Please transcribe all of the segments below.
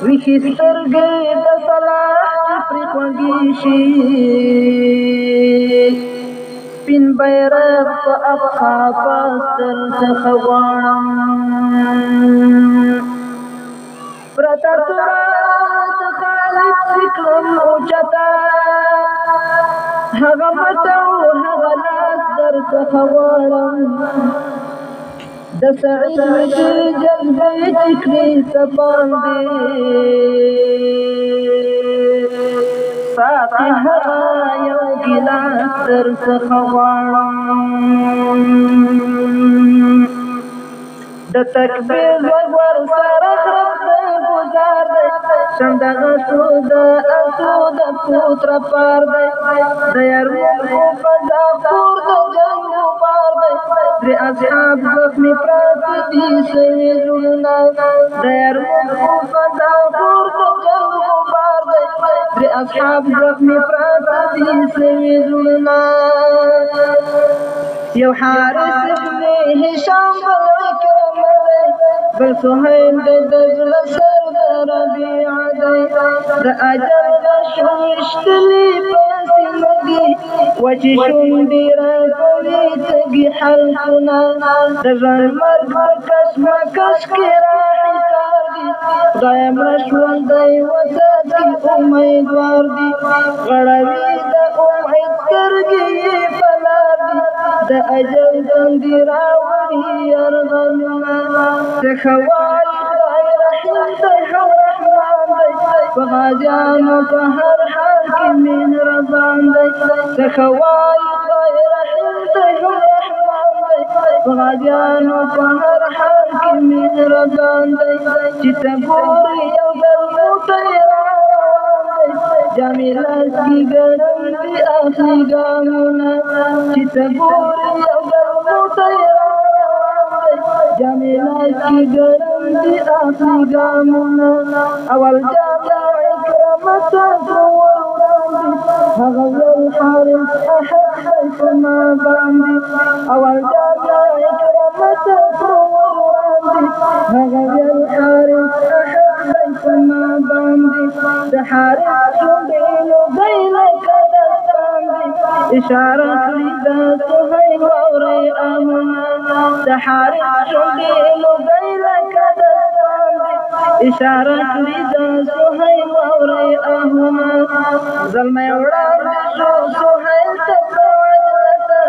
ویښې سترګې د صلاح چې پرې خوږې شي سپین بیرغ په ابخا پاس در څخه غواړم پرته توره د خالد ذکرم اوچته هغه مټه او هغه لاس در څخه غواړم د سعید ویښې جذبې چې کړي څپان دي ساقي هغه یو ګیلاس در څخه غواړم د تکبیر غږ ورسره خراب دی ګزار دی شم دغه شو د اسو د پوت رپار دی د یرموکو فضا خور د جنګ غبار دی درې اصحاب زخمي پراته دي سوي زړونه د یرموکو فضا خور د جنګ غبار دی درې اصحاب زخمي پراته دي سوي زړونه یو حارس ابن هشام بل عکرمه دی بل سهیل دی د زړه سر د ربیعه دی د اجل غش ویشتلي په سینه دي وچې شونډې راکوي تږي حلقونه د ژوند مرګ په کشمکش کې راحصار دي خدایه مړه شول دی وساتي امیدوار دي غړوي د امید سترګې یې په لار دي د اجل تندي راوړي یرغلونه څخه وایي خدای رحیم دی هم رحمان دی په غازیانو په هر حال کې مهربان دی څخه وایي خدای رحیم دی هم رحمان دی په غازیانو په هر حال کې مهربان دی چې ته ګورې یو ځل موټی راروان دی جامې لاس کې ګرم دي اخلي ګامونه چې ته ګورې یو ځل موټی راروان دی جامې لاس کې ګرم دي اخلي ګامونه اول جامې عکرمه ته ور وړاندې هغه ځل حارس احد دی په ما باندې اول جامې عکرمه ته ور وړاندې هغه ځل حارس احد دی په ما باندې د حارس شونډې لوګۍ لکه دستان دي اشاره کړي د سهیل واورئ آهونه د حارس شونډې لوګۍ لکه دستان دي اشاره کړي د سهیل واورئ آهونه زلمی وړاندې شو سهیل ته په عجلته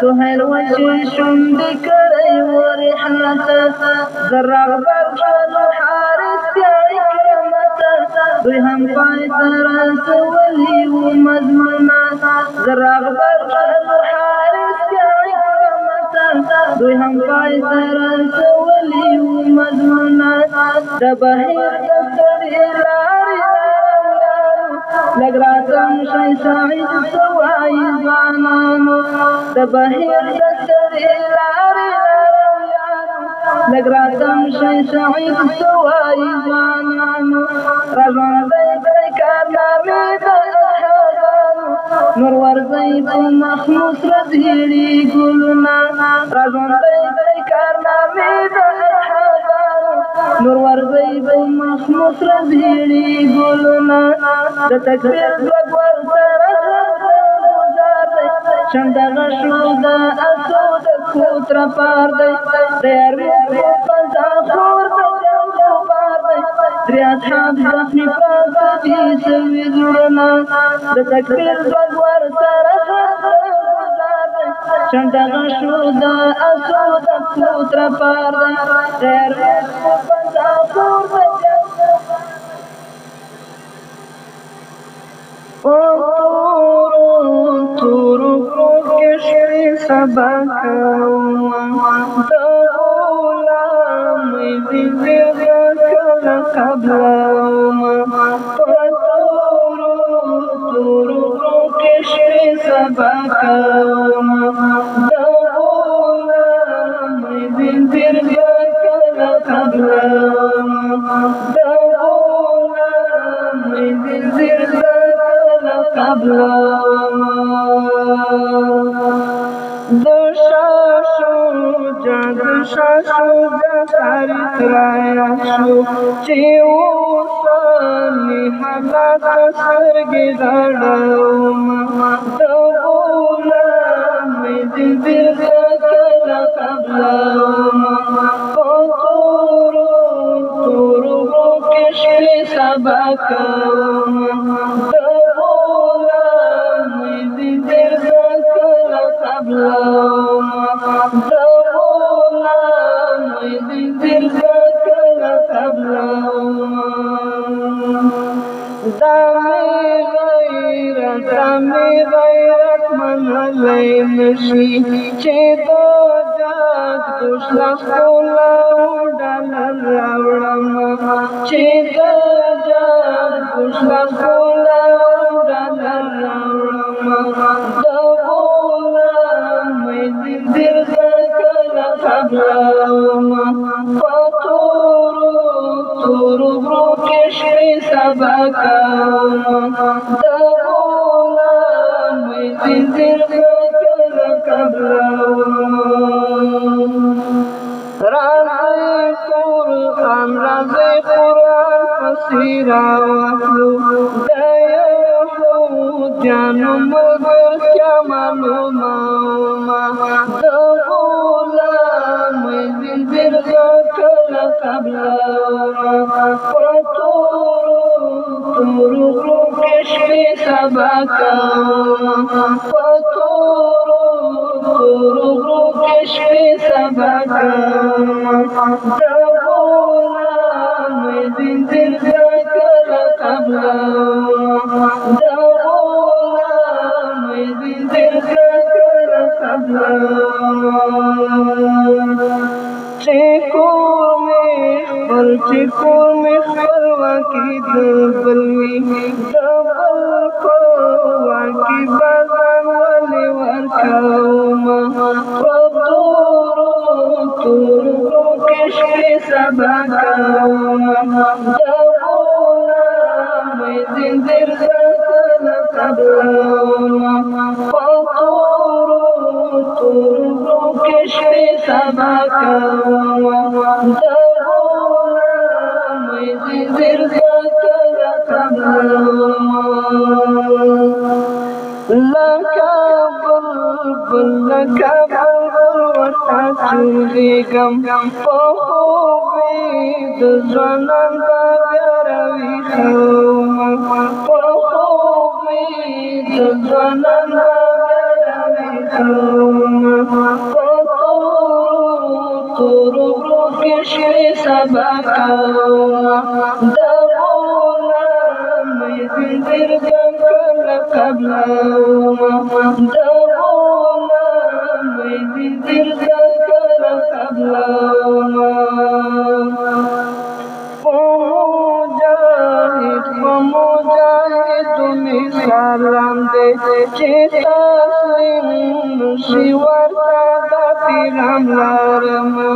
سهیل وچې شونډې کړی و رحلته زر راغبر شولو حارس بیا عکرمه ته دوی هم پای ته رسولي وو مضمونه زر راغبر شولو حارس بیا عکرمه ته دوی هم پای ته رسولي وو مضمونه د بهیر د ستړي لارې لږ راتم شئ سعید څه وایي ځوانانو د بهیر د ستړي لارې لږ راتم شئ سعید څه وایي ځوانانو راژوندی کړئ کارنامې د اصحابانو نور ورځئ په مخلوص رزیړي ګلونه راژوندی کړئ کارنامې د اصحابانو نور ورځئ په مخلوص رزیړي ګلونه د تکبیر ځواک ورسره ګزار دی شم دغه شو د اسو د کوت رپار دی د یرموکو فضا خور د جنګ غبار دی درې اصحاب زخمي پراته دي سوي زړونه د تکبیر ځواک ورسره ګزار دی شم دغه شو د اسو د کوت رپار دی د یرموکو فضا خور د جنګ تورو کشوی سبا کوما د غلامۍ زیږه کله قبلوما تورو کشوی سبا کوما د غلامۍ زیږه کله قبلوما د غلامۍ زیږه قبلوما د شاشو جان دشا شجا تاریخ رایشو چی اوسانی حالات سترگی غړوما دو غلامی دل کلا قبلوما تورو تورو کشی سبا کوما دو غلامی دل کلا قبلوما دو غلامی دل کلا قبلوما دامی غیرت منلی نشی چی دو جاگ دوشلا خولاو ڈالر راوڑما چی دو جاگ دوشلا خولاو ڈالر راوڑما دو غلامی دل کلا قبلوما تورو تورو برو کشی سبا کوما دو غلامی دل کلا قبلوما رازی قرآن پسیرا واخلو دا یهود جانو مگر کیا معلوما دو غلامی دل کلا قبلوما تورو کشی سبا کوما تورو کشی سبا کوما دو غلامی دل کلا قبلوما دو غلامی دل کلا قبلوما چکور میں خلواکی دبلوی دبل خلواکی بازان والی ورکاوما تورو کشی سبا کوما دو غلامی دل کلا قبلوما تورو کشی سبا کوما دو غلامی دل کلا قبلوما لکا بلبل ورطا چولیگم پا خوبی دزوانان با بیاروی خوما پا خوبی دزوانان با بیاروی خوما تورو کشی سبا کوما دو غلامی دل کلا قبلوما دو غلامی دل کلا قبلوما مجاہد تمہیں سلام دے چی تسلیم نشی ورطا دا پیغام لارما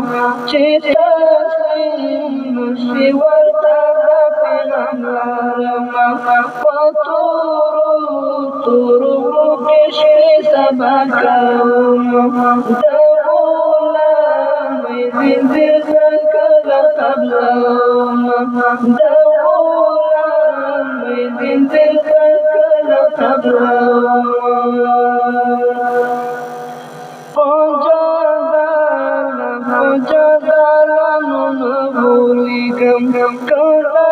چی تسلیم نشی ورطا دا پیغام لارما تورو کشی سبا کوما دو غلامی دل کلا قبلوما دو غلامی دل کلا قبلوما پنجادالا نبولیگم کلا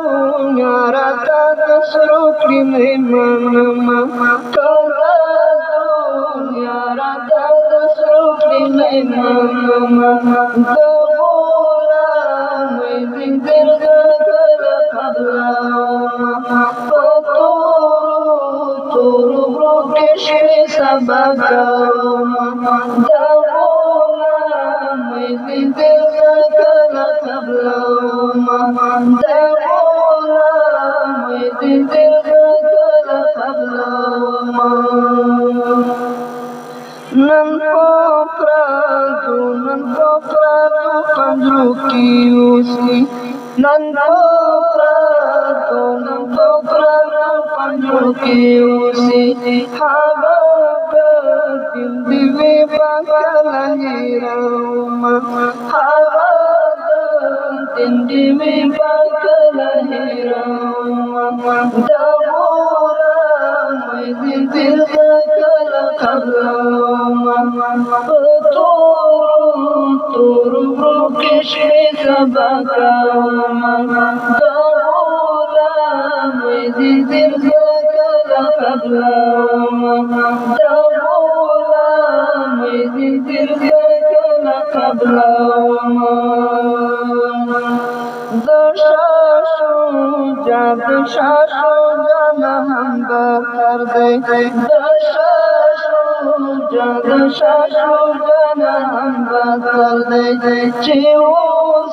دنیا راتا دسرو کلی منما کلا دنیا راتا دسرو کلی منما دو غلامی دل کلا قبلوما تورو کشی سبا کوما دو غلامی دل کلا قبلوما دو غلامی دل کلا قبلوما نن پرادو پنجرو کی اوسی نن پرادو پنجرو کی اوسی दिवी पाकला हिरमा हवा दिवी पाकला हिरमा दाबूरा मैं दिल कला खबरमा तोरू किशे सबकामा दाबूरा मैं दिल कला खबरमा दाबूरा मैं दिल कला खबरमा दशाशो जान हम कर दे दशाशो जान हम कर दे जीवो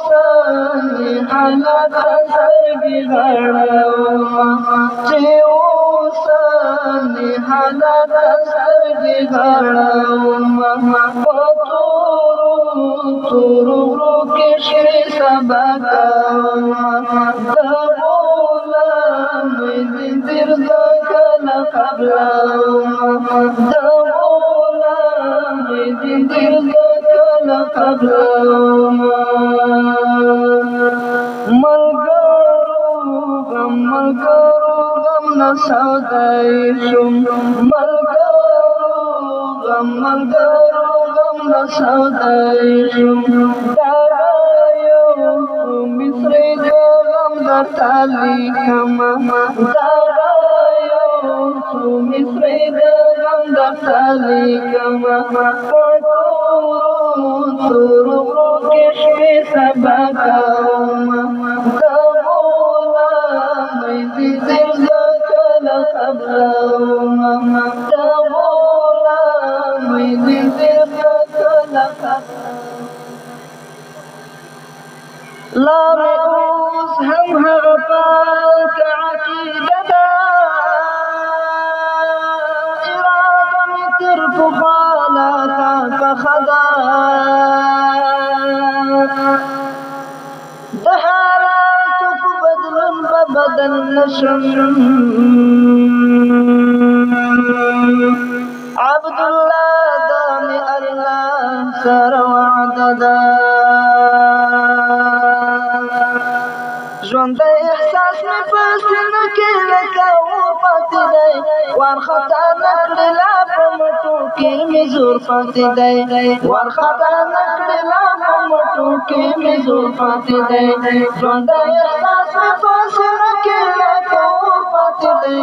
सनी हालत सरगी घड़वा जीवो सनी हालत सरगी घड़वा तोरू किशे सबकामा दाबूला मैं दिल कला खबरमा दाबूला मैं दिल कला खबरमा मलगरू गम न सौदाइशुम मलगरू गम न सौदाइशुम मिस्री गम दर्ताली कमा दारायो मिस्री गम दर्ताली कमा तोरू किशे सबकामा दाबूला मैं दिल कला खबरमा दाबूला मैं दिल कला لا رؤوس هم هغفاك عقيدة إرادة مترف خالاتا فخدا دحالاتك بدل ببدل نشم عبد الله دامي الله سر وعددا ژوند احساس می پسنه کې لکه اور پاتې دی وارخطا نکړې لا په مټو کې مې زور پاتې دی وارخطا نکړې لا په مټو کې مې زور پاتې دی ژوند احساس می پسنه کې لکه اور پاتې دی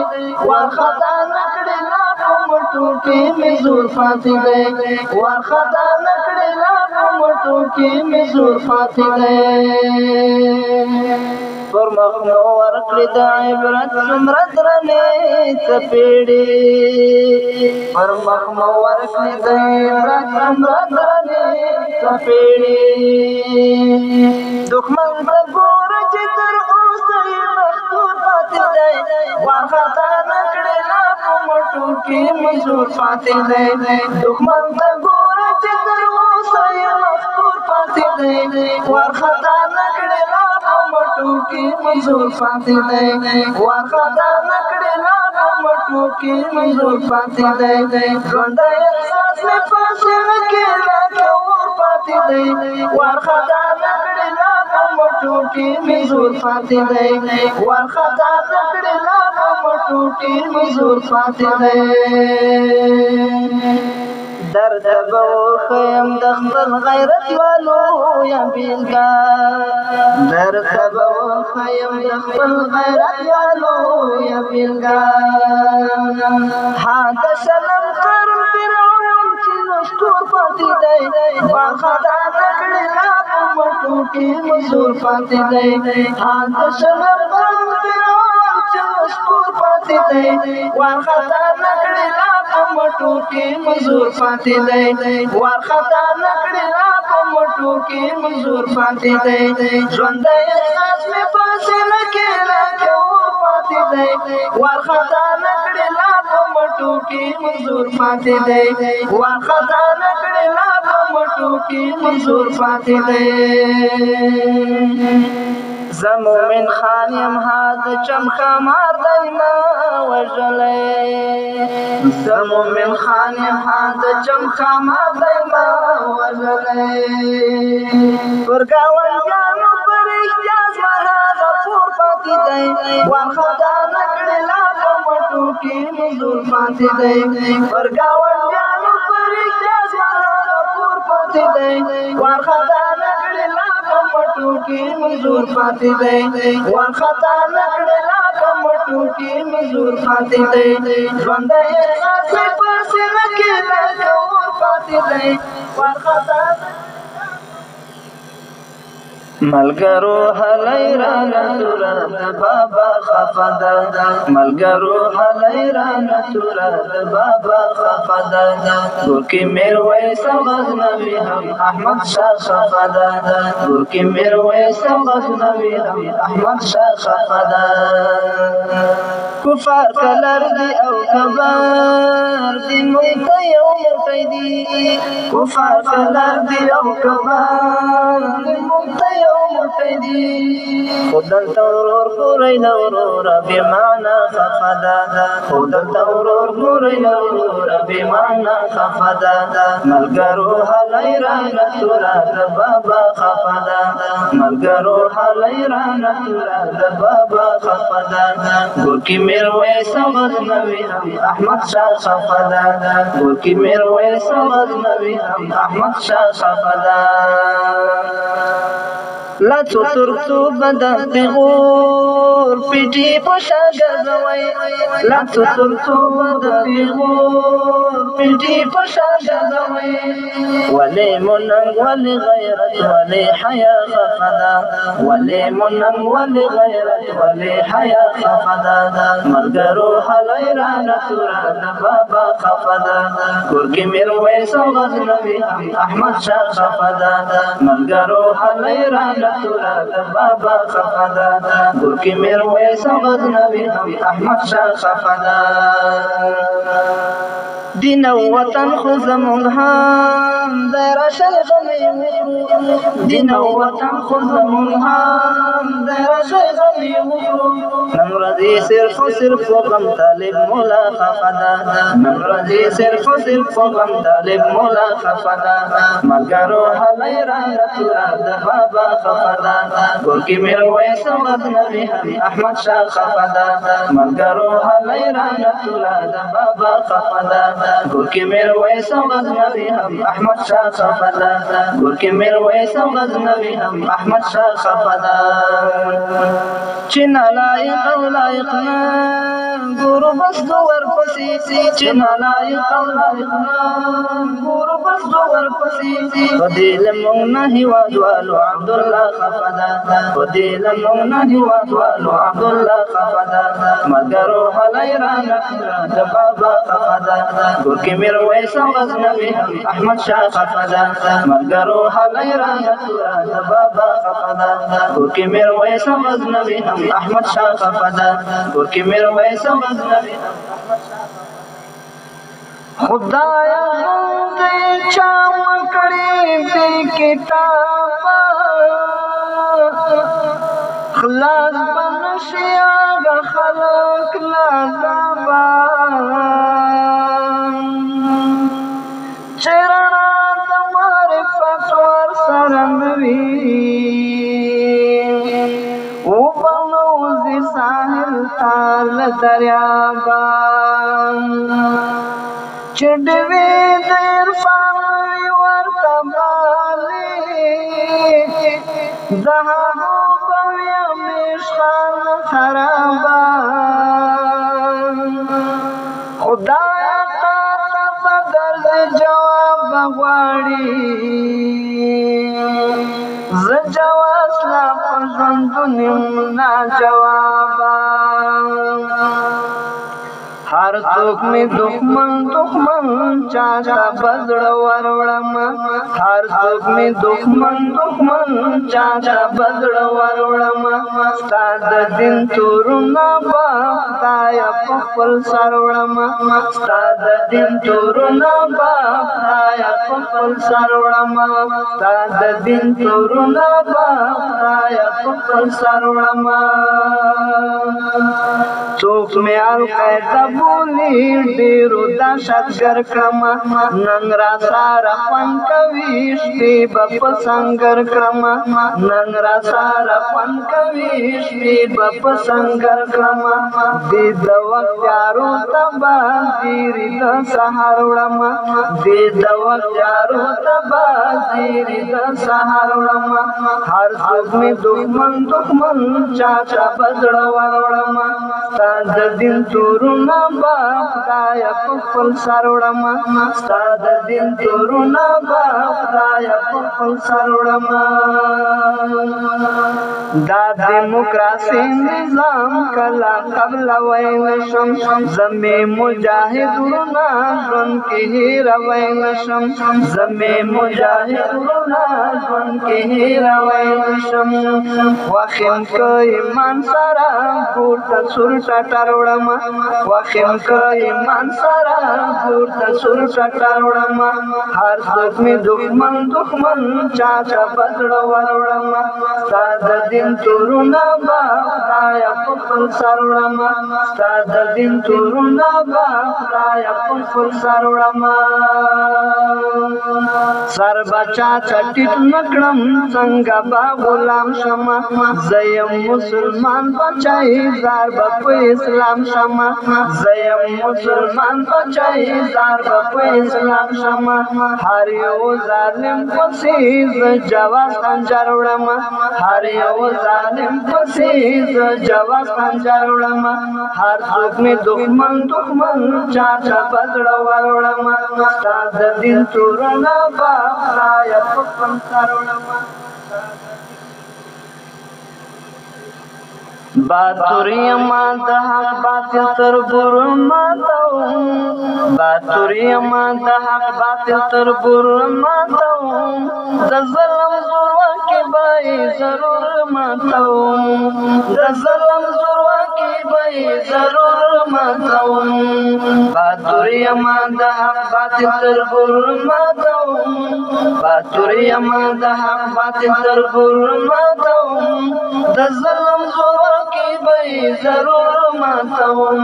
وارخطا نکړې لا په مټو کې مې زور پاتې دی وارخطا نکړې لا په مټو کې مې زور پاتې دی پر مخمو ورکړې د عبرت څومره درنې څپېړې پر مخمو ورکړې د عبرت څومره درنې څپېړې دښمن ته ګوره چې تر اوسه یې مختور پاتې دی وارخطا نکړې لا په مټو کې مزور پاتې دی دښمن ته ګوره چې تر اوسه یې مختور پاتې دی وارخطا نکړې لا په مټو کې مزور پاتې دی وارخطا نکړې لا په مټو کې مزور پاتې دی ژوند احساس مې فاصله کې لکه اور پاتې دی وارخطا نکړې لا په مټو کې مزور پاتې دی وارخطا نکړې لا په مټو کې مزور پاتې دی درد به وښیم د خپل غیرت والو یا بیلګه درد به وښیم د خپل غیرت والو یا بیلګه ها د شلم قرن فرعون چې نشکور پاتې دی وارخطا نکړې لا په مټو کې مزور پاتې دی ها د شلم قرن فرعون چې نشکور پاتې دی وارخطا نکړې لا په مټو کې مزور پاتې دی وارخطا نکړې لا په مټو کې مزور پاتې دی ژوند احساس مې فاصله کې لکه اور پاتې دی وارخطا نکړې لا په مټو کې مزور پاتې دی وارخطا نکړې لا په مټو کې مزور پاتې دی زه مومن خان یم ها د چم خمار دی ما وژلی زه مومن خان یم ها د چم خمار دی ما وژلی پر ګاونډیانو پر احتیاج ما هغه پور پاتې دی وارخطا نه کړې لا په مټو کې نزول پاتې دی پر ګاونډیانو پر احتیاج ما هغه پور پاتې دی وارخطا نه کړې لا په مټو کې نزول پاتې دی وارخطا نه کړې لا په مټو کې نزول پاتې دی ژوندی خاصې په سینه کې لکه اور پاتې دی وارخطا ملګرو هلای رانه توره د بابا خفه ده ملګرو هلای رانه توره د بابا خفه ده ګورکي میرویس غزنوي هم احمد شاه خفه ده ګورکي میرویس غزنوي هم احمد شاه خفه ده کفار کلر دی او کبار دی موږ ته یو موټی دی کفار کلر دی او کبار دی موږ ته یو موټی دی خو دلته ورور ګورئ نه وروره بېمعنا خفه ده خو دلته ورور ګورئ نه وروره بېمعنا خفه ده ملګرو هلئ رانه توره د بابا خفه ده ملګرو هلئ رانه توره د بابا خفه ده ګورکي میرویس غزنوي هم احمد شاه خفه ده ګورکي میرویس غزنوي هم احمد شاه خفه ده لڅو ترڅو بدن پیغور پیټي په شا ګرځوي لڅو ترڅو بدن پیغور پیټي په شا ګرځوي ولې مونږ ولې غیرت ولې حیا خفدا ولې مونږ ولې غیرت ولې حیا خفدا ملګرو هلای رانه توره د بابا خفدا ګورکي میرویس غزنوي هم احمد شاه خفدا ملګرو هلای رانه توره د بابا خفه ده ګورکي میرویس غزنوي هم احمد شاه خفه ده دین او وطن خو زموږ هم دی راشئ غمې وخورو دین او وطن خو زموږ هم دی راشئ غمې وخورو نن ورځې صرف و صرف و غم طالب مولا خفه ده نن ورځې صرف و صرف و غم طالب مولا خفه ده ملګرو هلئ رانه توره د بابا خفه ده ګورکي میرویس غزنوي هم احمد شاه خفه ده ملګرو هلئ رانه توره د بابا خفه ده ګورکي میرویس غزنوي هم احمد شاه خفه ده ګورکي میرویس غزنوي هم احمد شاه خفه ده چې نالایق او لایق نه ګورو بس دو ورپسې چې نالایق او لایق نه ګورو بس دو ورپسې په دې لمونږ نه هېوادوالو عبدالله خفه ده په دې لمونږ نه هېوادوالو عبدالله خفه ده ملګرو هلئ رانه توره د بابا خفه ده ګورکي میرویس غزنوي هم احمد شاه خفه ده ملګرو هلئ رانه توره د بابا خفه ده ګورکي میرویس غزنوي هم احمد شاه خفه ده ګورکي میرویس غزنوي هم احمد شاه خدایا دې چا وکړې دې کتابه خلاص بنشي هغه خلق لعذابه چې رڼا د معرفت ورسره نه وي وبنوځي ساحل ته له دریابه چې ډېوې د عرفان وي ورته بالي د هغو به وي همیش خان خرابه خدایه تا ته به درځي جواب غواړي زه جواز لا په ژوندون یم ناجوابه هر هر څوک می دښمن چاته بزړه وروړم هر څوک می دښمن چاته بزړه وروړم ستا د دین تورونه به خدایه په خپل سر وړم ستا د دین تورونه به خدایه په خپل سر وړم ستا د دین تورونه به خدایه په خپل سر وړم څوک مې القاعده بولي ډېرو دهشتګر کړم نن را سره خوند کوي شپې به په سنګر کړم نن را سره خوند کوي شپې به په سنګر کړم دې د وخت یارو ته به زیري د سهار وړم دې د وخت یارو ته به زیري د سهار وړم هر څوک مې دښمن چاته بزړه وروړم ستا د دین تورونه به خدایه په خپل سر وړم ستا د دین تورونه به خدایه په خپل سر وړم دا دیموکراسي نظام کله قبلوی نشم زمې مجاهد ورونه ژوند کې هېروی نشم زمې مجاهد ورونه ژوند کې هېروی نشم خوښ یم که ایمان سره کور ته سور ټټر وړم خوښ یم که ایمان سره کور ته سور ټټر وړم هر څوک مې دښمن چاته بزړه وروړم ستا د دین تورونه به خدایه په خپل سر وړم ستا د دین تورونه به خدایه په خپل سر وړم سر به چاته ټیټ نه کړم څنګه به غلام شم زه یم مسلمان بچی زار به په اسلام شم زه یم مسلمان بچی زار به په اسلام شم هر یو ظالم پسې زه جواز خنجر وړم هر یو ظالم پسې زه جواز خنجر وړم هر څوک مې دښمن چاته بزړه وروړم ستا د دین تورونه به خدایه په خپل سر وړم باتور یما د حق باطل تر بور ماتوم باتور یما د حق باطل تر بور ماتوم د ظلم زورواکي به ضرور ماتوم د ظلم زورواکي به ضرور ماتوم باتور یما د حق باطل تر بور ماتوم باتور یما د حق باطل تر بور ماتوم د ظلم زورواکي به ضرور ماتوم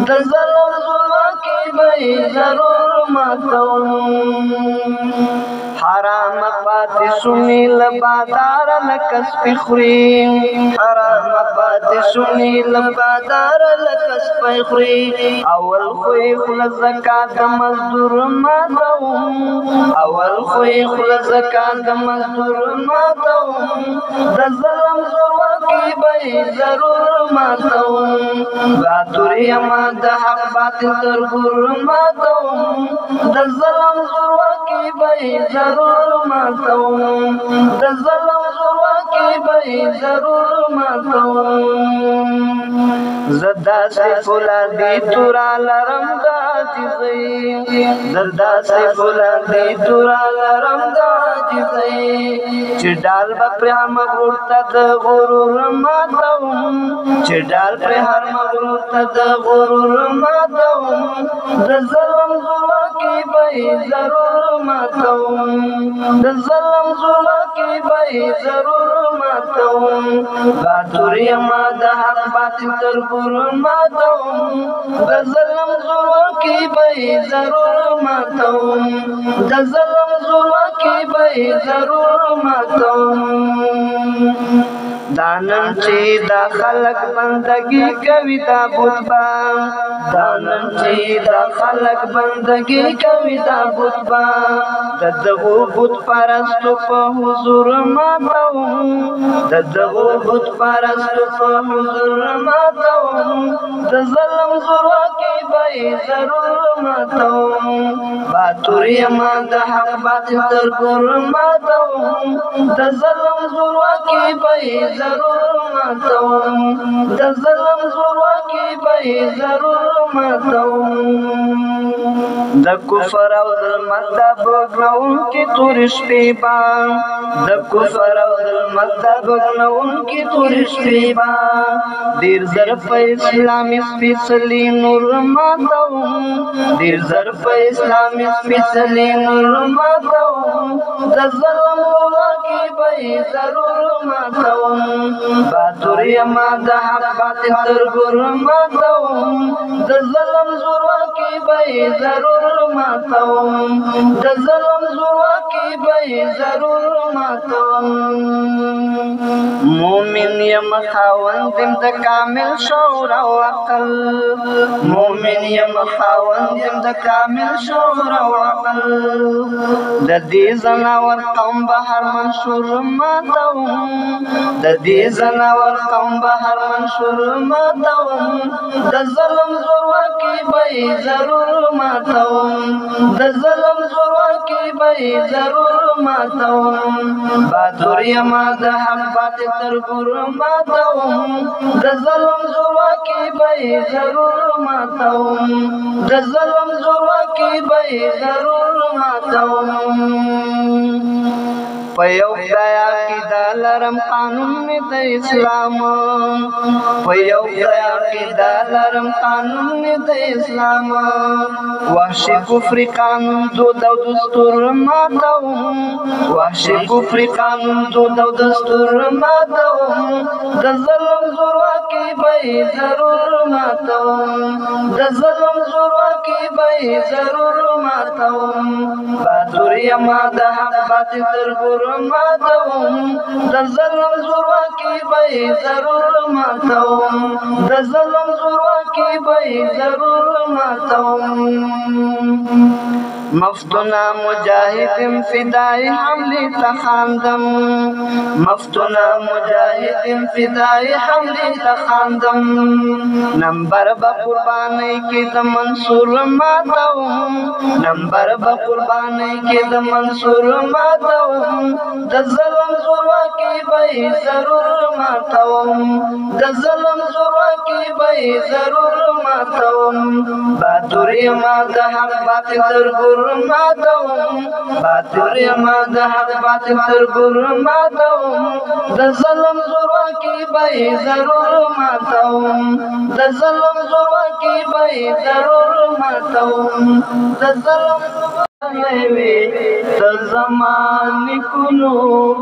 د ظلم زورواکي به ضرور ماتوم حرام پاتې شونې له باداره لکه سپي خوري حرام پاتې شونې له باداره لکه سپي خوري اول خو یې خوله زکات د مزدور ماتوم اول خو یې خوله زکات د مزدور ماتوم د ظلم زورواکي به ضرور ماتوم باتور یما د حق باطل تر بور ماتوم د ظلم زورواکي به ضرور ماتوم د ظلم زورواکي به ضرور ماتوم زه داسې فولادي توره لرم د عاجزۍ زه داسې فولادي توره لرم د عاجزۍ چې ډال به پرې هر مغرور ته د غرور ماتوم چې ډال پرې هر مغرور ته د غرور ماتوم د ظلم زورواکي به ضرور ماتوم د ظلم زورواکي به ضرور ماتوم باتور یما د حق باطل تر بور ماتوم د ظلم زورواکي به ضرور ماتوم د ظلم زورواکي به ضرور ماتوم دانن چې دا خلق بندگی کوي دا بوتبا دانن چې دا خلق بندگی کوي دا بوتبا د دغو بوت پرستو په حضور ماتوم د دغو بوت پرستو په حضور ماتوم د ظلم زورواکي به ضرور ماتوم باتور یما د حق باطل تر بور ماتوم د ظلم زورواکي به ضرور ماتوم د ظلم زورواکي به ضرور ماتوم د کفر او ظلمت د بغنونکي تورې شپې به د کفر او ظلمت د بغنونکي تورې شپې به ډېر زر په اسلامي سپېڅلي نور ماتوم ډېر زر په اسلامي سپېڅلي نور ماتوم د ظلم ولکې به یې ضرور ماتوم بهادر یمه د حق باطل تر ګور ماتوم د ظلم زورواکې به یې ضرور ماتوم د ظلم زورواکې به یې ضرور ماتوم مومن یم خاوند یم د کامل شعور او عقل مومن یم خاوند یم د کامل شعور او عقل د دې زناور قوم به هر منشور ماتوم د دې زناور قوم به هر منشور ماتوم د ظلم زورواکې به یې ضرور ماتوم د ظلم زورواکې به یې ضرور ماتوم بهادر یمه د حق باطل تر ګور ماتوم د ظلم زورواکې به یې ضرور ماتوم د ظلم زورواکې به یې ضرور ماتوم په یو خدای عقیده لرم قانون مې د اسلام په یو خدای عقیده لرم قانون مې د اسلام وحشي کفر قانون دود او دستور ماتوم وحشي کفر قانون دود او دستور ماتوم د ظلم زورواکې به یې ضرور ماتوم د ظلم زورواکې به یې ضرور ماتوم بهادر یمه د حق باطل تر ګور ماتوم د ظلم زورواکې به یې ضرور ماتوم د ظلم زورواکې به یې ضرور ماتوم مفتونه مجاهدم فدای حملې ته خاندم مفتونه مجاهدم فدای حملې ته خاندم نمبر به قربانۍ کې د منصور ماتوم نمبر به قربانۍ کې د منصور ماتوم د ظلم زورواکې به یې ضرور ماتوم د ظلم زورواکې به یې ضرور ماتوم بهادر یمه د حق باطل تر ګور ماتوم بهادر یمه د حق باطل تر ګور ماتوم د ظلم زورواکې به یې ضرور ماتوم د ظلم زورواکې به یې ضرور ماتوم د ظلم د زمانې کونو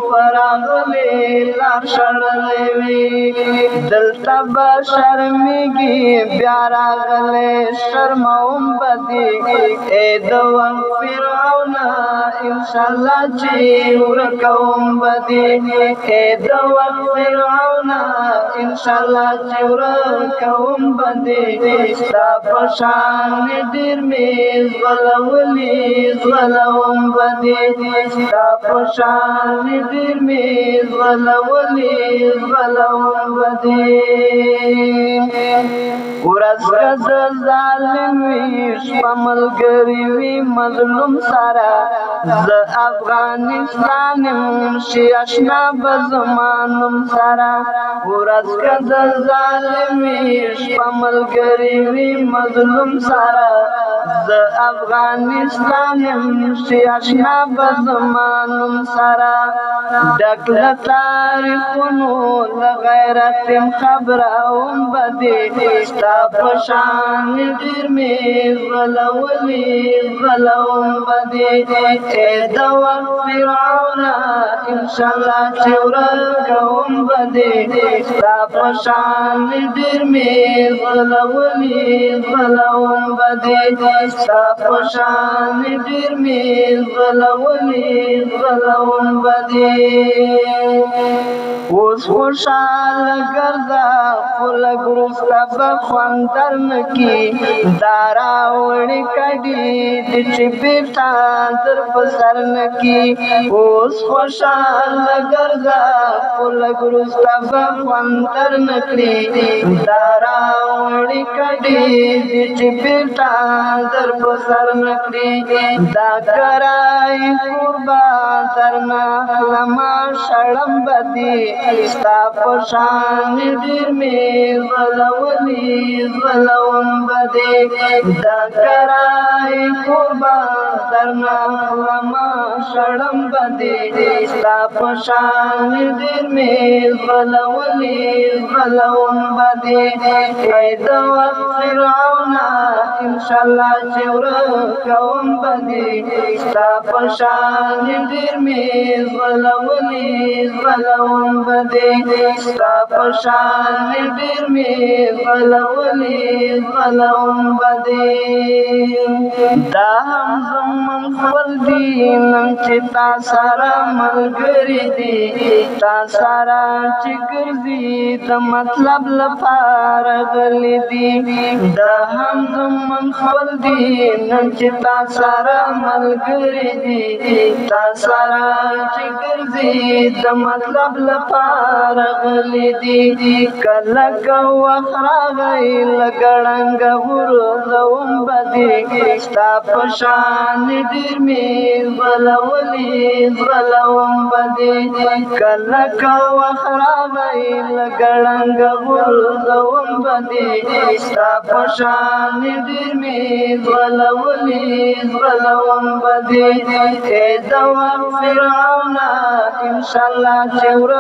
فراغلې لار شړلې وي دلته به شرمېږي بیا راغلی شرموم به دې ای د وخت فرعونه انشاءالله چې ورکوم به دې ای د وخت فرعونه انشاءالله چې ورکوم به دې ستا په شان ډېر مې زغلولي زغلوم به دې ستا په شان ډېر مې زغلولي زغلوم به دې ورځ که د ظالم وي شپه ملګري وي مظلوم سره زه افغانستان یم شي اشنا به زما نوم سره ورځ که د ظالم وي شپه ملګري وي مظلوم سره زه افغانستان یم شي اشنا به زما نوم سره ډک له تاریخونو له غیرت یم خبروم به دې ستا په شان ډېر مې زغلولي زغلوم به دې ای د وخت فرعونه انشاءالله چې ورکوم به دې ستا په شان ډېر مې زغلولي زغلوم به دې ستا په شان ډېر مې زغلولي زغلوم به دې اوس خوشحاله ګرځه خو لږ وروسته به خوند درنه کي دا راوړې کډې دي چې بېرته در په سر نه کي اوس خوشحاله ګرځه خو لږ وروسته به خوند درنه کړي دا راوړې کډې دي چې بېرته در په سر نه کړي دا ګرای کور به درنه اخلمه شړم به دې ستا په شان ډېر مې غلولی غلوم بدی دا کرائی قربان درنا خلما شڑم بدی ستا پشان دیر می غلولی غلوم بدی اید وقت فرعونا انشاءاللہ چور کوم بدی ستا پشان دیر می غلولی غلوم بدی ستا پشان دیر می غلولی غلوم بدی دا هم زمن خپل دی نن چې تا سره ملګری دی تا سره چې ګرځي د مطلب لپاره غلی دی دا هم زمن خپل دی نن چې تا سره ملګری دی تا سره چې ګرځي د مطلب لپاره غلی دی کله کو وخت راغی لګړنګ ورځوم بدی ستا پشان ډیر می غلولی غلوم بدی کله کو وخت راغی لګړنګ ورځوم بدی ستا پشان ډیر می غلولی غلوم بدی ای د وخت فرعونا انشاءالله چور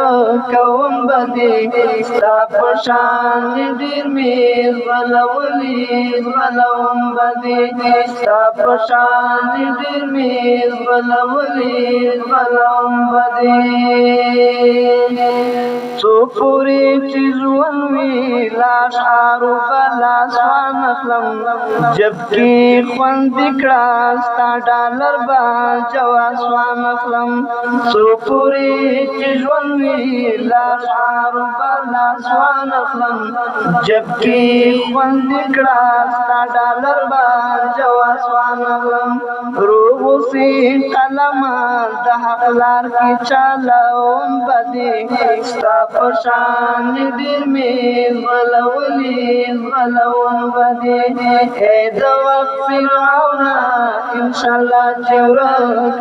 کوم بدی ستا پشان ډیر می غلولی غلوم بدی ستا پشان ډیر می غلولی غلوم بدی څو پوری چې ژوند وي لاشعارو بلا سوان اخلم جبکې خوند کړه ستا ډالر با جواز سوان اخلم څو پوری چې ژوند وي لاشعارو بلا سوان اخلم جبکې خوند کړه ستا ډالر با جواز سوان اخلم روح اوسې قلمه د حق لار کې چلاوم بدی ستا پشان ډیر می غلولی غلوم بدی ای د وخت فرعونا انشاءالله چور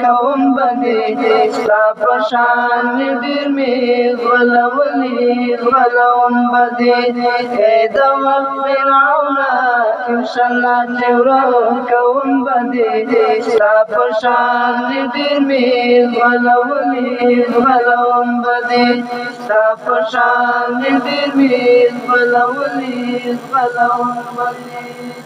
کوم بدی ستا پشان ډیر می غلولی غلوم بدی ای د وخت فرعونا انشاءالله چور کوم بدی ستا پشان ډیر می غلولی غلوم بدی ستا پشان ډیر می غلولی غلوم بدی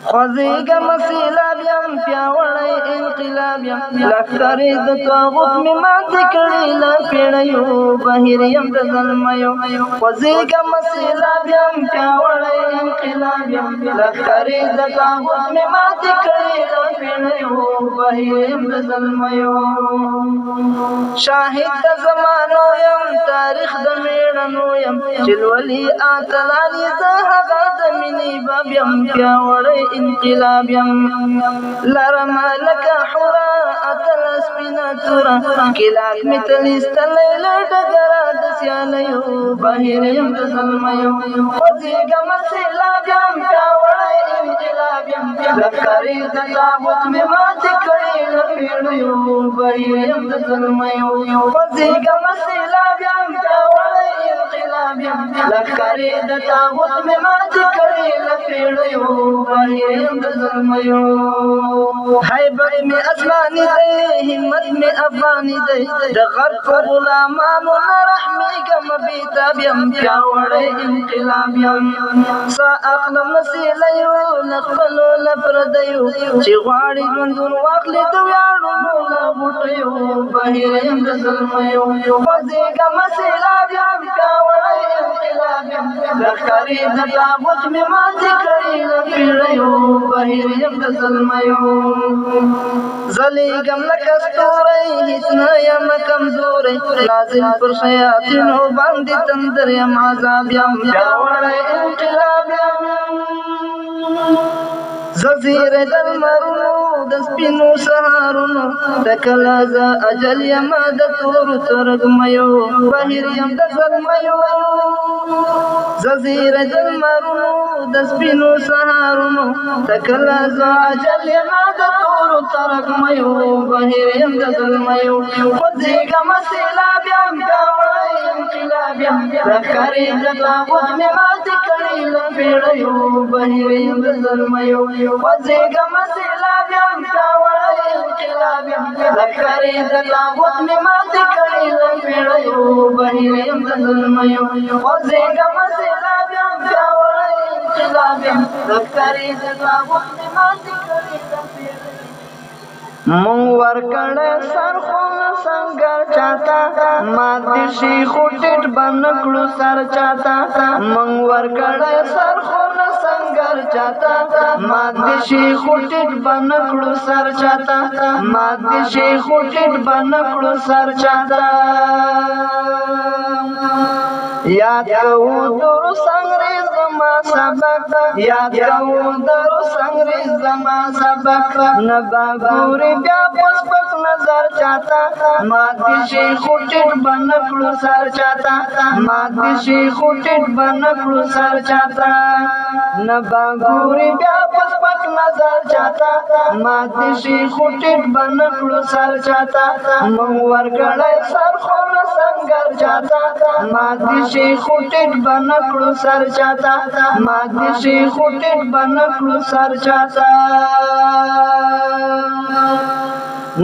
خوځېږم سیلاب یم پیاوړی انقلاب یم لښکرې د طاغوت مې ماتې کړې له پېړیو بهیر یم د زلمیو خوځېږم سیلاب یم پیاوړی انقلاب یم لښکرې د طاغوت مې ماتې کړې له پېړیو بهیر یم د زلمیو شاهد د زمانو یم تاریخ د مېړنو یم چې لولي اتلان یې زه هغه د مینې باب یم پیاوړی انقلاب یم لرم لکه حورا اتل سپینه توره کلاک مې تل ایستلی له ډګره د سیالیو بهیر یم د زلمیو خوځېږم سیلاب یم پیاوړی انقلاب یم لښکرې د طاغوت مې ماتې کړې له پېړیو بهیر یم د زلمیو خوځېږم سیلاب یم پیاوړی انقلاب یم لښکرې د طاغوت مې ماتې کړې له پېړیو بهیر یم د زلمیو هیبت مې اسماني دی همت مې افغاني دی د غرب په غلامانو نه رحمېږم بېتاب یم پیاوړی انقلاب یم سا اخلم سیلیو له خپلو له پردیو چې غواړي ژوندون واخلي د ویاړونو له غوټیو بهیر یم د زلمیو خوځېږم سیلاب یم پیاوړی انقلاب یم لښکرې د طاغوت مې ماتې کړې له پېړیو بهیر یم د زلمیو ځلېږم لکه ستوری هېڅ نه یم کمزوری لازم پر شیاطینو باندې تندر یم عذاب یم پیاوړی انقلاب یم ززیره د لمرونو د سپینو سهارونو تکله زه اجل یم د تورو ترږمیو بهیر یم د زلمیو ززیره د لمرونو د سپینو سهارونو تکله زه اجل یم د تورو ترږمیو بهیر یم د زلمیو خوځېږم سیلاب یم پیاوړی انقلاب یم لښکرې د طاغوت مې ماتې کړې له پیړیو بهیر یم د زلمیو وزېږمه سېلاب یم پیاوړی انقلاب یم لښکرې د طاغوت مې ماتې کړې له پیړیو بهیر یم د زلمیو وزېږمه سېلاب یم پیاوړی انقلاب یم لښکرې د طاغوت مې ماتې کړې له پیړیو مونږ ورکړی سر خو نه سنګر چاته مات دې شي خو ټیټ به نه کړو سر چاته مونږ ورکړی سر خو نه سنګر چاته مات دې شي خو ټیټ به نه کړو سر چاته مات دې شي خو ټیټ به نه کړو سر چاته یاد کوو دروس انګریز زما سبق یاد کوو دروس انګریز زما سبق نه به ګورې بیا په سپک نظر چاته مات دې شي خو ټیټ به نه کړو سر چاته مات دې شي خو ټیټ به نه کړو سر چاته نه به ګورې بیا په سپک نظر چاته مات دې شي خو ټیټ به نه کړو سر چاته مونږ ورکړی سر خو نه سنګر چاته مات دې شي خو ټیټ به نه کړو سر چاته مات دې شي خو ټیټ به نه کړو سر چاته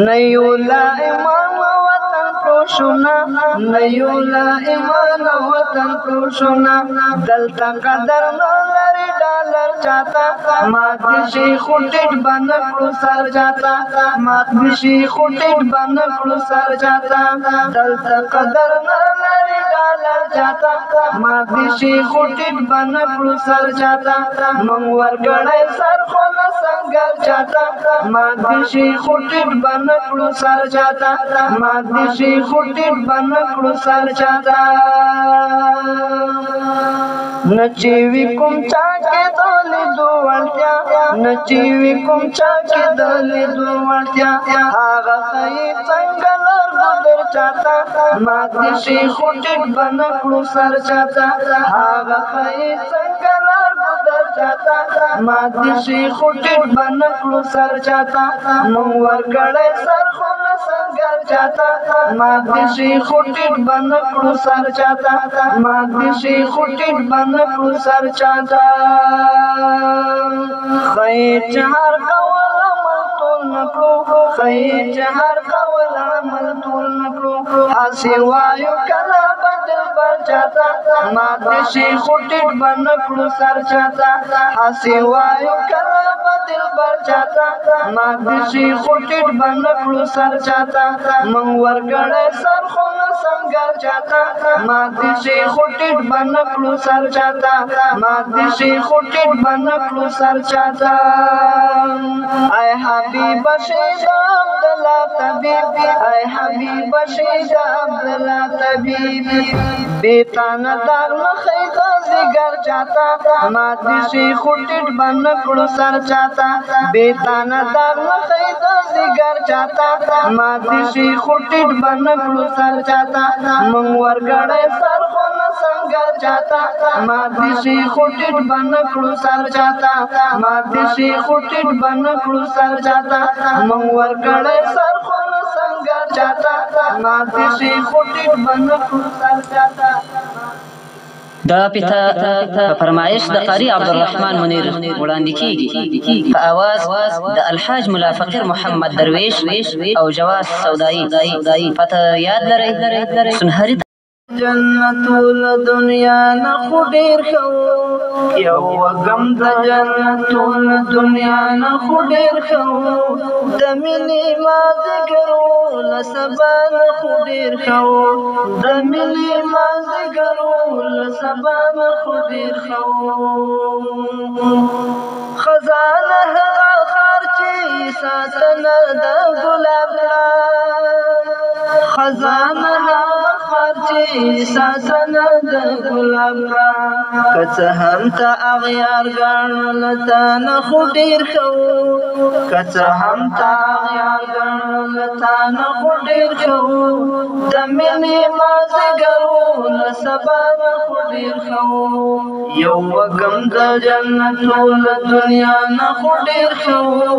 نه یو لا ایمان وطن پروشونه نه یو لا ایمان وطن پروشونه دلته قدر نه لري ډالر چاته مات دې شي خو ټیټ به نه کړو سر چاته مات دې شي خو ټیټ به نه کړو سر چاته دلته قدر نه لري ډالر چاته مات دې شي خو ټیټ به نه کړو سر چاته مونږ ورکړی سر خو نه سنګر چاته مات دې شي خو ټیټ به نه کړو سر چاته مات دې شي خو ټیټ به نه کړو سر چاته نه چې وي کوم چا کې د لیدو وړتیا نه چې وي کوم چا کې د لیدو وړتیا هغه ښایي څنګه لرګو در چاته مات دې شي خو ټیټ به نه کړو سر چاته هغه ښایي څنګه لرګو در چاته مات دې شي خو ټیټ به نه کړو سر چاته مونږ ورکړی سر خو نه سنګر چاته مات دې شي خو ټیټ به نه کړو سر چاته مات دې شي خو ټیټ به نه کړو سر چاته ښایي چې هر قول عمل ټول نه کړو ښایي چې هر قول عمل ټول نه کړو هسې وایو کله به دلبر چاته مات دې شي خو ټیټ به نه کړو سر چاته هسې وایو کله به دلبر چاته مات دې شي خو ټیټ به نه کړو سر چاته مونږ ورکړی سر خو نه سنګر چاته مات دې شي خو ټیټ به نه کړو سر چاته مات دې شي خو ټیټ به نه کړو سر چاته ای حبیب شهید عبدالله طبیب ای حبیب شهید عبدالله طبیب بیتانه دار مخې د ځیګر چاته مات دې شي خو ټیټ به نه کړو سر چاته بیتانه دار مخې د ځیګر چاته مات دې شي خو ټیټ به نه کړو سر چاته مونږ ورکړی سر خو نه سنګر چاته مات دې شي خو ټیټ به نه کړو سر چاته مات دې شي خو ټیټ به نه کړو سر چاته مونږ ورکړی سر خو نه سنګر چاته مات دې شي خو ټیټ به نه کړو سر چاته دا پتا په فرمایش د قاری عبدالرحمن منیر وړاندې کیږي په आवाज د الحاج ملا فقیر محمد درویش او جواز سودایی پته یاد لرئ سنهری جنت الدنیا نه خو ډیر خو یو وګم د جنت الدنیا نه خو ډیر خو د مینې مازیګرو له سبا نه خو ډیر خو د مینې مازیګرو له سبا نه خو ډیر خو خزانه هغه خار چې ساتنه د ګلاب خزانه چې ساتنه د ګلاب را که هم ته اغیار ګڼل تا نه خو ډېر ښه و که هم ته اغیار ګڼل تا نه خو ډېر ښه و د مینې مازدیګر و له سبا نه خو ډېر ښه و یو وږم د جنت له دنیا نه خو ډېر ښه و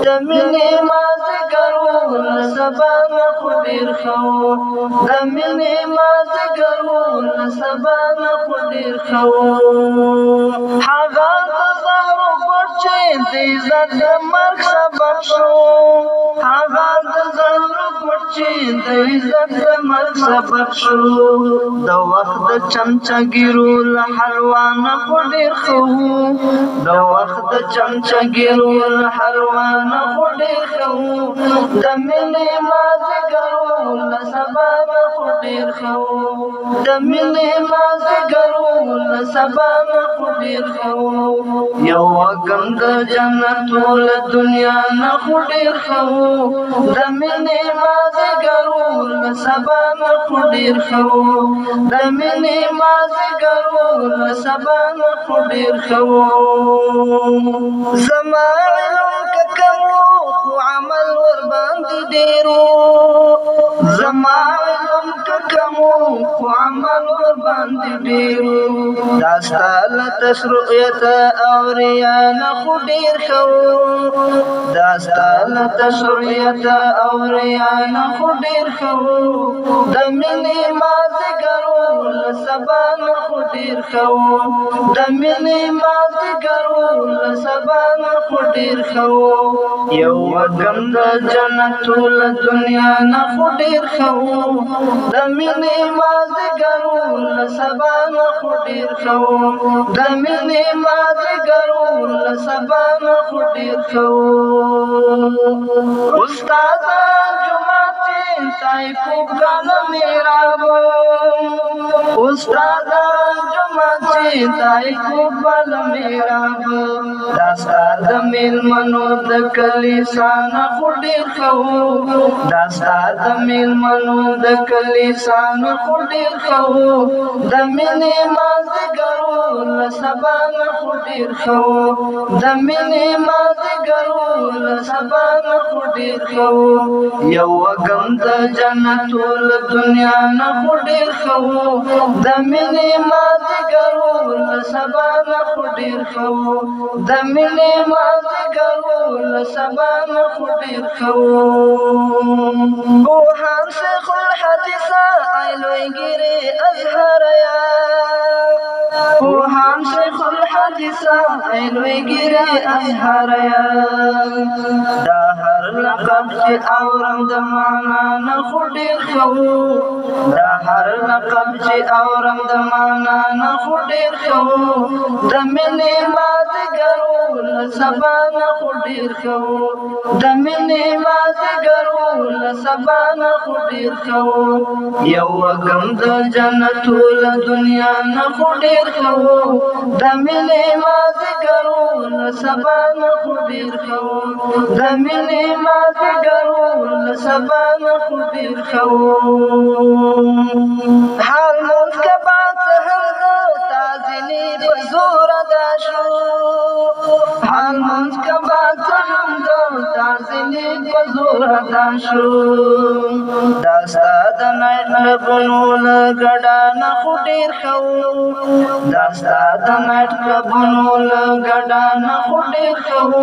د مینې مازدیګر و له سبا نه خو ډېر ښه و د مینې مازدیګرو له سبا نه خو ډېر ښه و هغه د زهرو ګوټ چې د عزت د مرګ سبب شو هغه د زهرو ګوټ چې د عزت د مرګ سبب شو د وخت د چمچګیرو له حلوا نه خو ډېر ښه و د وخت د چمچګیرو له حلوا نه خو ډېر ښه و د مینې مازدیګرو له سبا نه خو ډېر ښه و د مینې مازدیګرو له سبا نه خو ډېر ښه و یو وږم د جنتو له دنیا نه خو ډېر ښه و د مینې مازدیګرو له سبا نه خو ډېر ښه و د مینې مازدیګرو له سبا نه خو ډېر ښه و زما علم که کم و خو عمل ورباندې ډېر و زما علم که کم و خو عمل ورباندې ډېر و دا ستا له تشرعیته او ریا نه خو ډېر ښه و دا ستا له تشرعیته او ریا نه خو ډېر ښه و د مینې مازدیګرو له سبا نه خو ډېر ښه و د مینې مازدیګرو له سبا نه خو ډېر ښه و یو وږم د جنتو له دنیا نه خو ډېر ښه و د مینې مازدیګرو له سبا نه خو ډېر ښه و د مینې مازدیګرو له سبا نه خو ډېر ښه و استاده جومات تای خوب ګاله میراب استاده جومات تای خوب ګاله میراب دا ستا د میلمنو د کلیسا نه خو ډېر ښه و دا ستا د میلمنو د کلیسا نه خو ډېر ښه و د مینې مازدیګرو له سبا نه خو ډېر ښه و د مینې مازدیګرو له سبا نه خو ډېر ښه و یو وږم د جنتو له دنیا نه خو ډېر ښه و د مینې مازدیګرو له سبا نه خو ډېر ښه و د مینې مازدیګرو له سبا نه خو ډېر ښه و پوهان شیخ الحدیثه ای لوی ګیرې ازهریا پوهان شیخ الحدیثه ای لوی ګیرې ازهریا دا هر لقب چې اورم د معنا نه خو ډېر ښه و دا هر لقب چې اورم د معنا نه خو ډېر ښه و د مینې مازدیګرو له سبا نه خو ډېر ښه و د مینې مازدیګرو له سبا نه خو ډېر ښه و یو وږم د جنتو له دنیا نه خو ډېر ښه و د مینې مازدیګرو له سبا نه خو ډېر ښه و د مینې مازدیګرو له سبا نه خو ډېر ښه و حال مونځ که بعد هم د تازنې په زور ادا شو حال مونځ که بعد هم د تازنې په زور ادا شو دا ستا د نایټ کلبونو له ګډا نه خو ډېر ښه و دا ستا د نایټ کلبونو له ګډا نه خو ډېر ښه و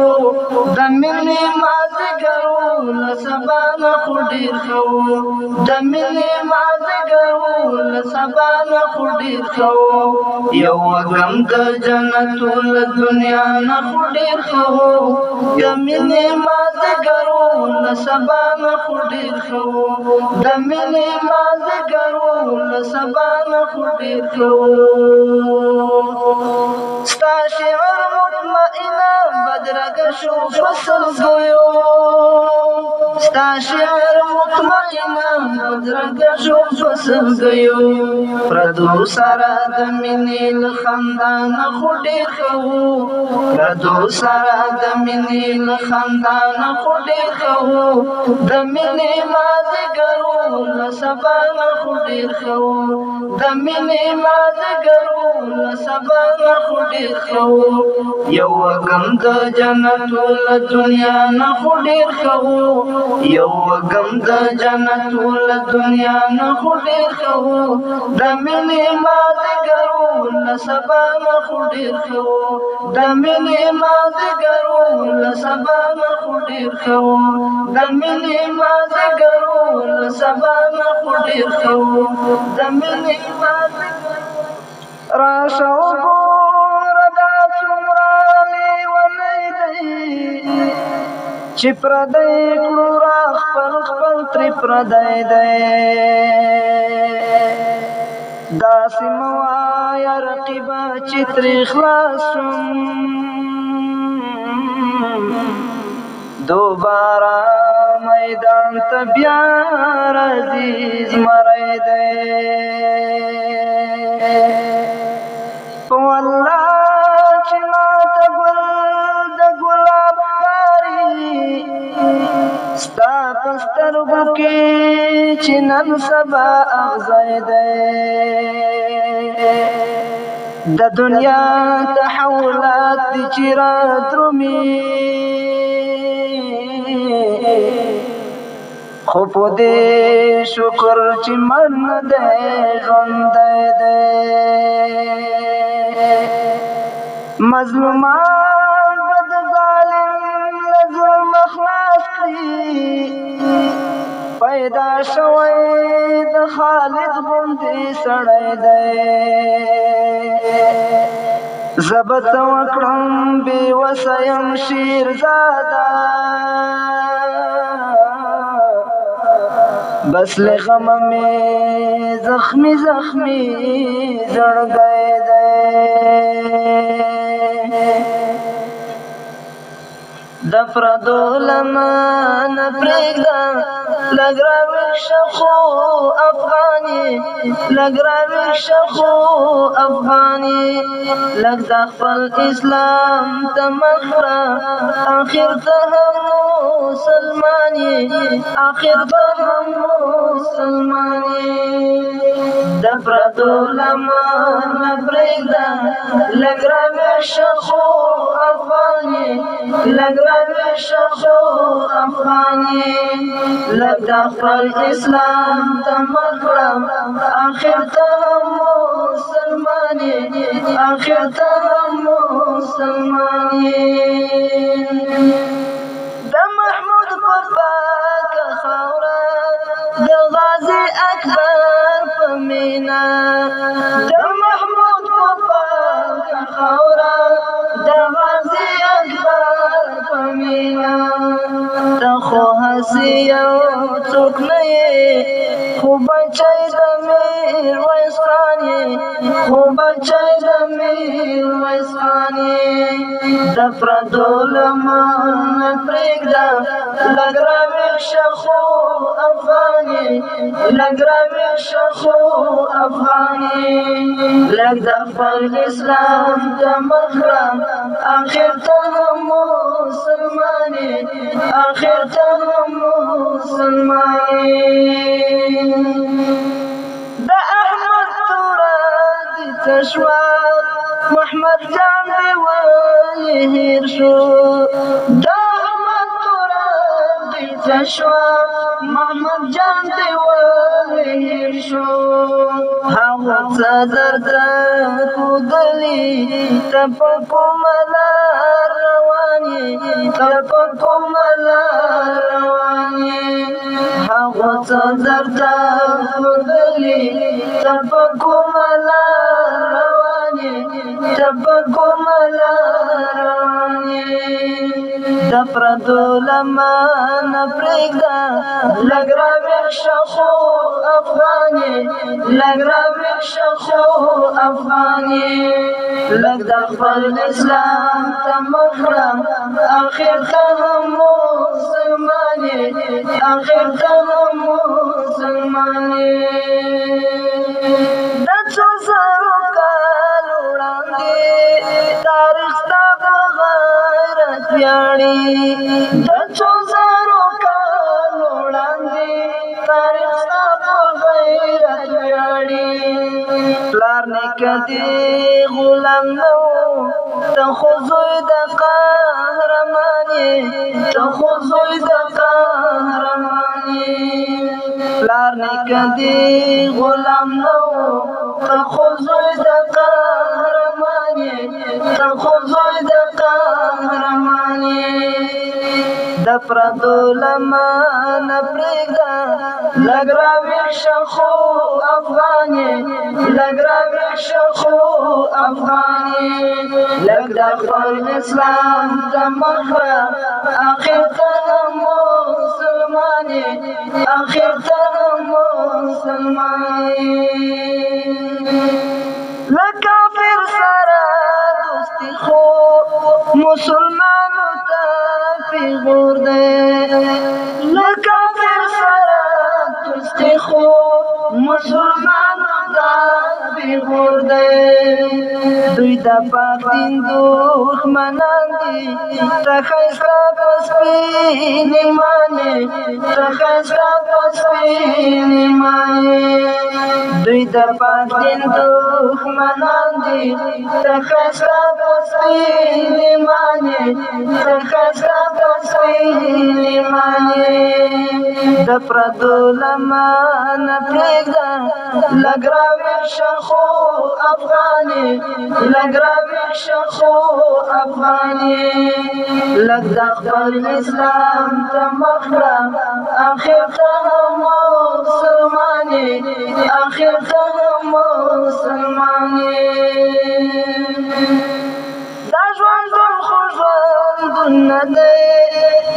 د مینې مازدیګرو له سبا نه خو ډېر ښه و د مینې مازدیګرو له سبا نه خو ډېر ښه و یو وږم د جنتو له دنیا نه خو ډېر ښه و د مینې مازدیګرو له سبا نه خو ډېر ښه و د مینې مازدیګرو له سبا نه خو ډېر ښه و ستا شعر مطمئنه بدرګه شو په سلګیو ستا شعر مطمئنه بدرګه شو په سلګیو پردو سره د مینې له خندا نه خو ډېر ښه و پردو سره د مینې له خندا نه خو ډېر ښه و د مینې مازدیګرو له سبا نه خو ډېر ښه و د مینې مازدیګرو له سبا نه خو ډېر ښه و یو وږم د جنتو له دنیا نه خو ډېر ښه و یو وږم د جنت ول دنیا نه خو ډېر ښه وو د مینې مازدیګر له سبا نه خو ډېر ښه وو د مینې مازدیګر له سبا نه خو ډېر ښه وو د مینې مازدیګر له سبا نه خو ډېر ښه وو د مینې مازدیګر راشه وګوره دا څومره لیونی دی چې پردی کړو را خپل خپل ترې پردی دی داسې مه وایه رقیبه چې ترې خلاص شم دوباره میدان ته بیا راځي زمری دی په والله چې ماته ګل د ګلاب ښکاري ستا په سترګو کې چې نن سبا اغزی دی د دنیا تحولات دي چې را درومي خو په دې شکر چې مړ نه دی ژوندی دی مظلومان به د ظالم له ظلمه خلاص کړي پیدا شوی د خالد غوندې سړی دی زه به څه وکړم بې وسه یم شیرزاده بس له غمه مې زخمي زخمي زړګی دی د پردو لمنه پرېږده لږ راویښ شه خو افغاني لږ راویښ شه خو افغاني لږ د خپل اسلام ته مخ کړه آخر ته هم مسلمان یې آخر ته هم مسلمان یې د پردو لمنه پرېږده لږ راویښ شه خو افغاني لږ راویښ شه خو افغاني لږ د خپل اسلام ته مخ کړه آخر ته هم مسلمان یې آخر ته هم مسلمان یې د محمود په پاکه خاوره د غازي اکبر په مینه د محمود په پاکه خاوره د غازي اکبر په مینه ته خو هسې یو څوک نه یې خو بچی د میرویس خان یې خو بچی د میرویس خان یې د پردو لمنه پرېږده لږ راویښ شه خو افغان یې لږ راویښ شه خو افغان یې لږ د خپل اسلام ته مخ کړه آخر ته هم مسلمان یې آخر ته هم مسلمان یې د احمد توره دې څه شوه محمد جان دې ولې هېر شو د احمد توره دې څه شوه محمد جان دې ولې هېر شو هغو څه درته ښودلي ته په کومه لار روان یې ته په کومه لار روان یې هغو څه درته ښودلي ته په کومه لار روان یې ته په کومه لار روان یې د پردو لمنه پرېږده لږ راویښ شه خو افغان یې لږ راویښ شه خو افغان یې لږ د خپل اسلام ته مخ کړه آخر ته هم مسلمان یې آخر ته هم مسلمان یې د څو زرو کالو وړاندې تاریخ ستا په غیرت ویاړي د څو زرو کالو وړاندې تاریخ ستا په غیرت ویاړي پلار نیکه دی غلام نو ته خو زوی د قهرمان یې ته خو زوی د قهرمان یې پلار نیکه دی غلام نو ته خو زوی د قهرمان یې ته خو زوی د قهرمان یې د پردو لمن پرېږده لږ راویښ شه خو افغان یې لږ راویښ شه خو افغان یې لږ د خپل اسلام ته مخ کړه اخر ته هم مسلمان یې اخر ته هم مسلمان یې له کافر سره دوستي خو مسلمانو ته پیغور دی له کافر سره دوستي خو مسلمانو ته پیغور دی دوی د پاک دین دښمنان دي ته ښایسته په سپین ایمان یې ته ښایسته په سپین ایمان یې دوی د پاک دین دښمنان دي ته ښایسته په سپین ایمان یې ته ښایسته په سپین ایمان یې د پردو لمن پرېږده لږ راویښ شه خو افغان یې لږ راویښ شه خو افغان یې لږ د خپل اسلام ته مخ کړه اخر ته هم مسلمان یې اخر ته هم مسلمان یې دا ژوندون خو ژوندون نه دی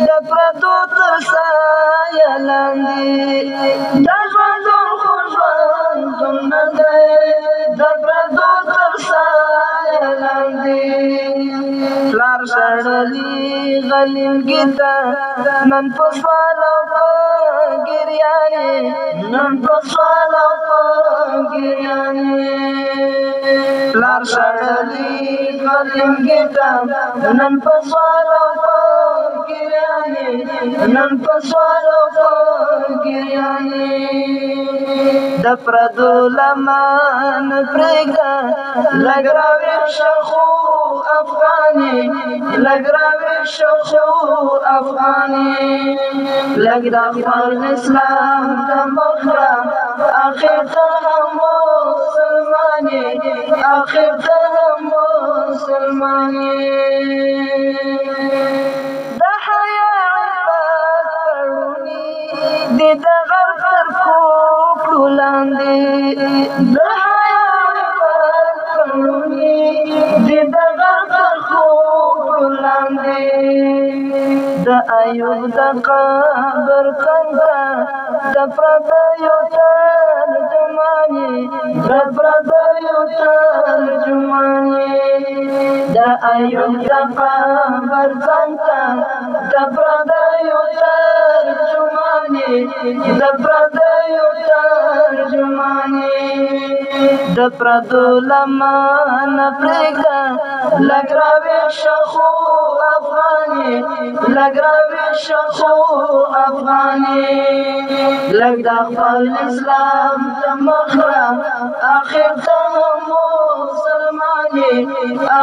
د پردو تر سایه لاندې دا ژوندون خو ژوندون نه دی د پردو تر سایه لاندې پلار شړلي غلیم ګیته نن په سوال او په ګریان یې نن په سوال او په ګریان یې پلار شړلي غلیم ګیته نن په سوال او په ګریان یې نن په سوال او په ګریان یې د پردو لمن پرېږده لږ راویښ شه خو افغان یې لږ راویښ شه خو افغان یې لږ د خپل اسلام ته مخ کړه اخر ته هم مسلمان یې اخر ته هم مسلمان یې د حیا عفت پړوني دې د غرب تر کوکړو لاندې د حیا عفت پړوني دې د غرب تر کوکړو لاندې د ایوب د قبر څنګه د پردیو ترجمان یې د پردیو ترجمان یې د ایوب د قبر څنګه د پردیو ترجمان یې د پردیو ترجمان یې د پردو لمن پرېږده لږ راویښ شه خو افغان یې لږ راویښ شه خو افغان یې لږ د خپل اسلام ته مخ کړه اخر ته هم مسلمان یې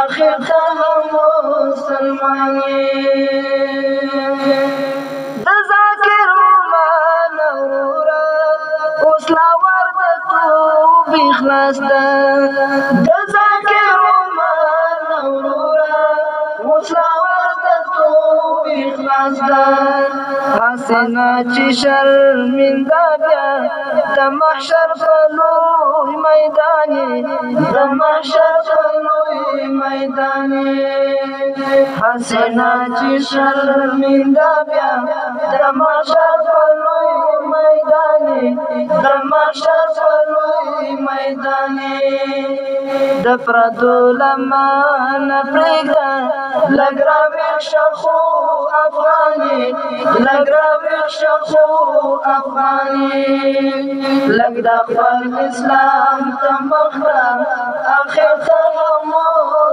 اخر ته هم مسلمان یې د ذاکر رومان وروره اوس لا ور د توبې خلاص ده د ذاکر رومان وروره اوس لا ور د توبې خلاص ده حسینه چې شرمنده بیا د محشر په لوی میدان یې د محشر په لوی میدان یې حسینه چې شرمنده بیا د محشر په لوی میدان یې د محشر په لوی میدان یې د پردو لمن پرېږده لږ راویښ شه خو افغان یې لږ راویښ شه خو افغان یې لږ د خپل اسلام ته مخ کړه اخر ته هم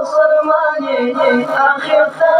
مسلمان یې اخر ته